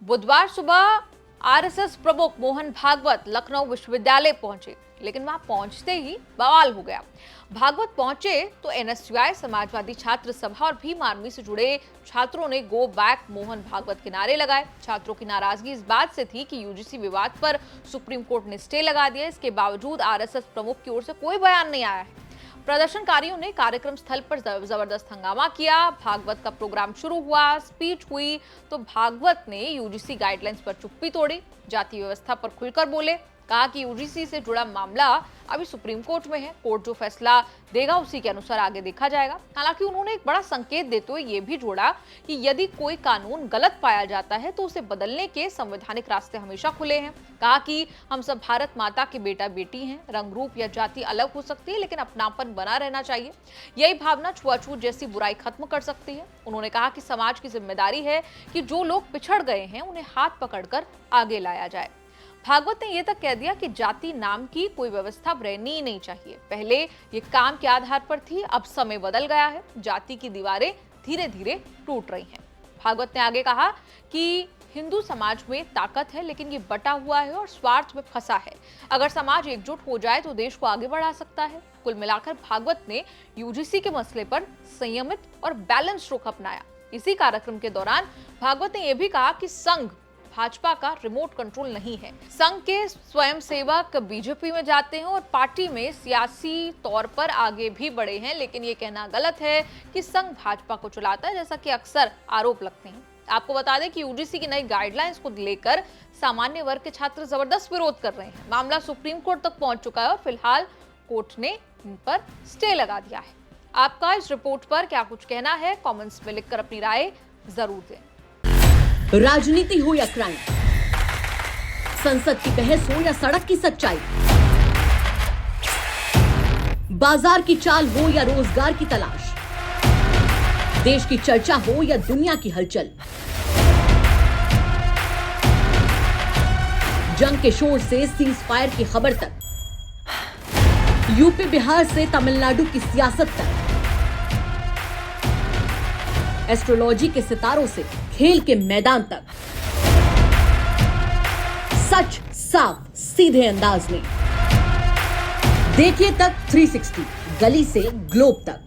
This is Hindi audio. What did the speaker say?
बुधवार सुबह आरएसएस प्रमुख मोहन भागवत लखनऊ विश्वविद्यालय पहुंचे, लेकिन वहां पहुंचते ही बवाल हो गया। भागवत पहुंचे तो एनएसयूआई, समाजवादी छात्र सभा और भीम आर्मी से जुड़े छात्रों ने गो बैक मोहन भागवत के नारे लगाए। छात्रों की नाराजगी इस बात से थी कि यूजीसी विवाद पर सुप्रीम कोर्ट ने स्टे लगा दिया। इसके बावजूद आरएसएस प्रमुख की ओर से कोई बयान नहीं आया है। प्रदर्शनकारियों ने कार्यक्रम स्थल पर जबरदस्त हंगामा किया। भागवत का प्रोग्राम शुरू हुआ, स्पीच हुई तो भागवत ने यूजीसी गाइडलाइंस पर चुप्पी तोड़ी, जाति व्यवस्था पर खुलकर बोले, कहा कि यूजीसी से जुड़ा मामला अभी सुप्रीम कोर्ट में है, कोर्ट जो फैसला देगा उसी के अनुसार आगे देखा जाएगा। हालांकि उन्होंने एक बड़ा संकेत देते हुए यह भी जोड़ा कि यदि कोई कानून गलत पाया जाता है तो उसे बदलने के संवैधानिक रास्ते हमेशा खुले हैं। कहा कि हम सब भारत माता के बेटा बेटी हैं, रंग रूप या जाति अलग हो सकती है लेकिन अपनापन बना रहना चाहिए। यही भावना छुआछूत जैसी बुराई खत्म कर सकती है। उन्होंने कहा कि समाज की जिम्मेदारी है कि जो लोग पिछड़ गए हैं उन्हें हाथ पकड़कर आगे लाया जाए। भागवत ने यह तक कह दिया कि जाति नाम की कोई व्यवस्था रहनी ही नहीं चाहिए। पहले ये काम के आधार पर थी, अब समय बदल गया है, जाति की दीवारें धीरे धीरे टूट रही हैं। भागवत ने आगे कहा कि हिंदू समाज में ताकत है लेकिन ये बटा हुआ है और स्वार्थ में फंसा है। अगर समाज एकजुट हो जाए तो देश को आगे बढ़ा सकता है। कुल मिलाकर भागवत ने यूजीसी के मसले पर संयमित और बैलेंस रुख अपनाया। इसी कार्यक्रम के दौरान भागवत ने यह भी कहा कि संघ भाजपा का रिमोट कंट्रोल नहीं है। संघ के स्वयंसेवक बीजेपी में जाते हैं और पार्टी में सियासी तौर पर आगे भी बढ़े हैं, लेकिन ये कहना गलत है कि संघ भाजपा को चलाता है, जैसा कि अक्सर आरोप लगते हैं। आपको बता दें कि यूजीसी की नई गाइडलाइंस को लेकर सामान्य वर्ग के छात्र जबरदस्त विरोध कर रहे हैं। मामला सुप्रीम कोर्ट तक पहुंच चुका है और फिलहाल कोर्ट ने इन पर स्टे लगा दिया है। आपका इस रिपोर्ट पर क्या कुछ कहना है, कमेंट्स में लिखकर अपनी राय जरूर दें। राजनीति हो या क्राइम, संसद की बहस हो या सड़क की सच्चाई, बाजार की चाल हो या रोजगार की तलाश, देश की चर्चा हो या दुनिया की हलचल, जंग के शोर से सीज फायर की खबर तक, यूपी बिहार से तमिलनाडु की सियासत तक, एस्ट्रोलॉजी के सितारों से खेल के मैदान तक, सच साफ सीधे अंदाज में देखिए तक 360, गली से ग्लोब तक।